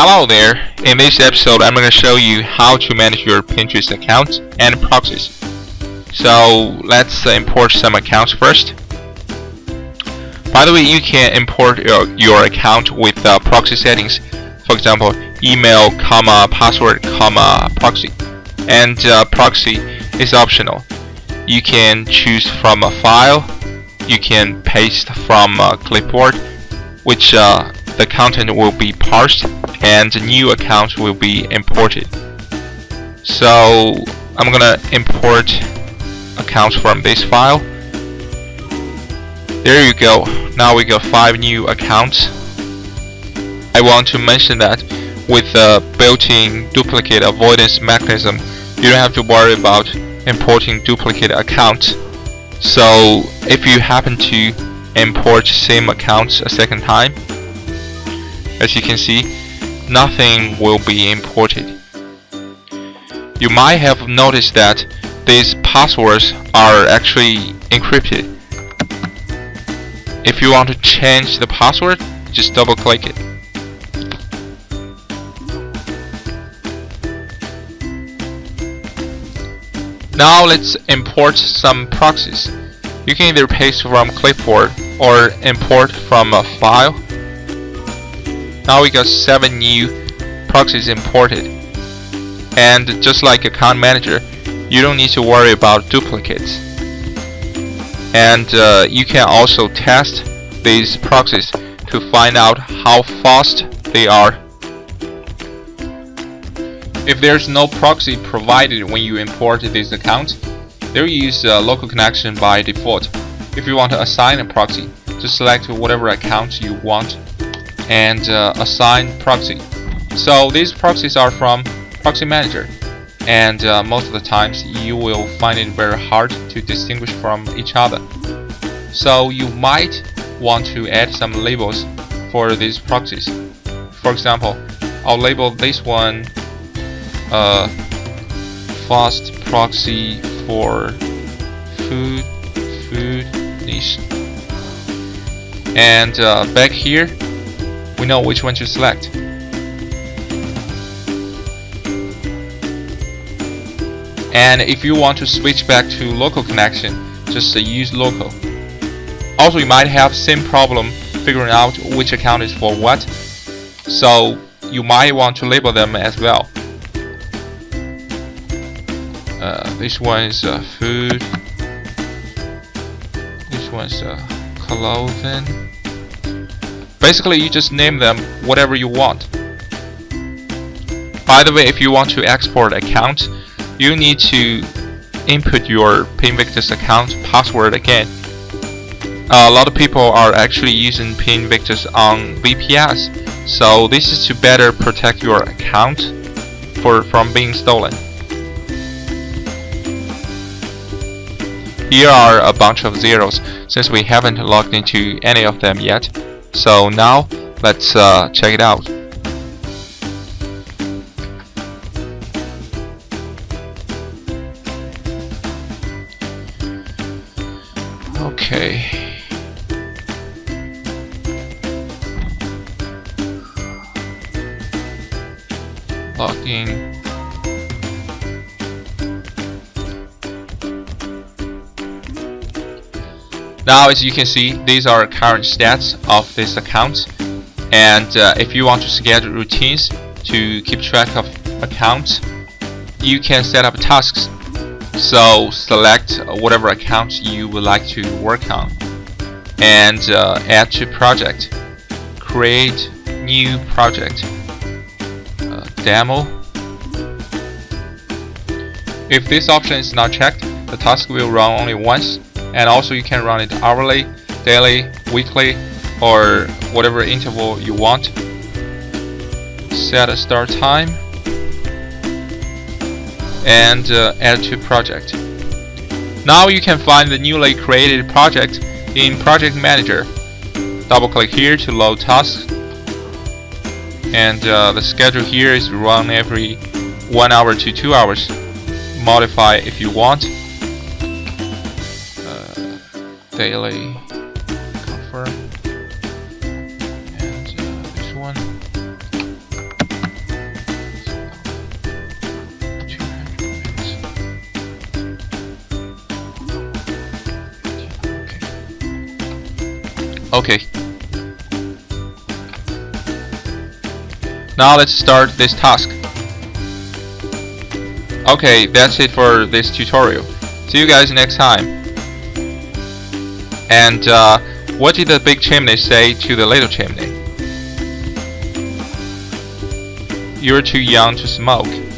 Hello there, in this episode I'm going to show you how to manage your Pinterest account and proxies. So let's import some accounts first. By the way, you can import your account with proxy settings. For example, email, password, proxy. And proxy is optional. You can choose from a file, you can paste from a clipboard, which the content will be parsed and new accounts will be imported. So I'm gonna import accounts from this file. There you go. Now we got 5 new accounts. I want to mention that with the built-in duplicate avoidance mechanism, you don't have to worry about importing duplicate accounts. So if you happen to import same accounts a second time, as you can see, nothing will be imported. You might have noticed that these passwords are actually encrypted. If you want to change the password, just double click it. Now let's import some proxies. You can either paste from clipboard or import from a file. Now we got 7 new proxies imported. And just like Account Manager, you don't need to worry about duplicates. And you can also test these proxies to find out how fast they are. If there's no proxy provided when you import this account, they'll use local connection by default. If you want to assign a proxy, just select whatever account you want and assign proxy. So these proxies are from Proxy Manager, and most of the times you will find it very hard to distinguish from each other. So you might want to add some labels for these proxies. For example, I'll label this one fast proxy for food niche, and back here we know which one to select. And if you want to switch back to local connection, just use local. Also, you might have same problem figuring out which account is for what, so you might want to label them as well. This one is food, this one's clothing. Basically, you just name them whatever you want. By the way, if you want to export account, you need to input your Pinvictus account password again. A lot of people are actually using Pinvictus on VPS, so this is to better protect your account from being stolen. Here are a bunch of zeros since we haven't logged into any of them yet. So now let's check it out. Okay. Log in. Now, as you can see, these are current stats of this account, and if you want to schedule routines to keep track of accounts, you can set up tasks. So select whatever account you would like to work on and add to project, create new project, demo. If this option is not checked, the task will run only once, and also you can run it hourly, daily, weekly, or whatever interval you want. Set a start time and add to project. Now you can find the newly created project in Project Manager. Double click here to load tasks, and the schedule here is run every 1 hour to 2 hours. Modify if you want. Daily, confirm, and this one. Okay. Now let's start this task. Okay, that's it for this tutorial. See you guys next time. And what did the big chimney say to the little chimney? You're too young to smoke.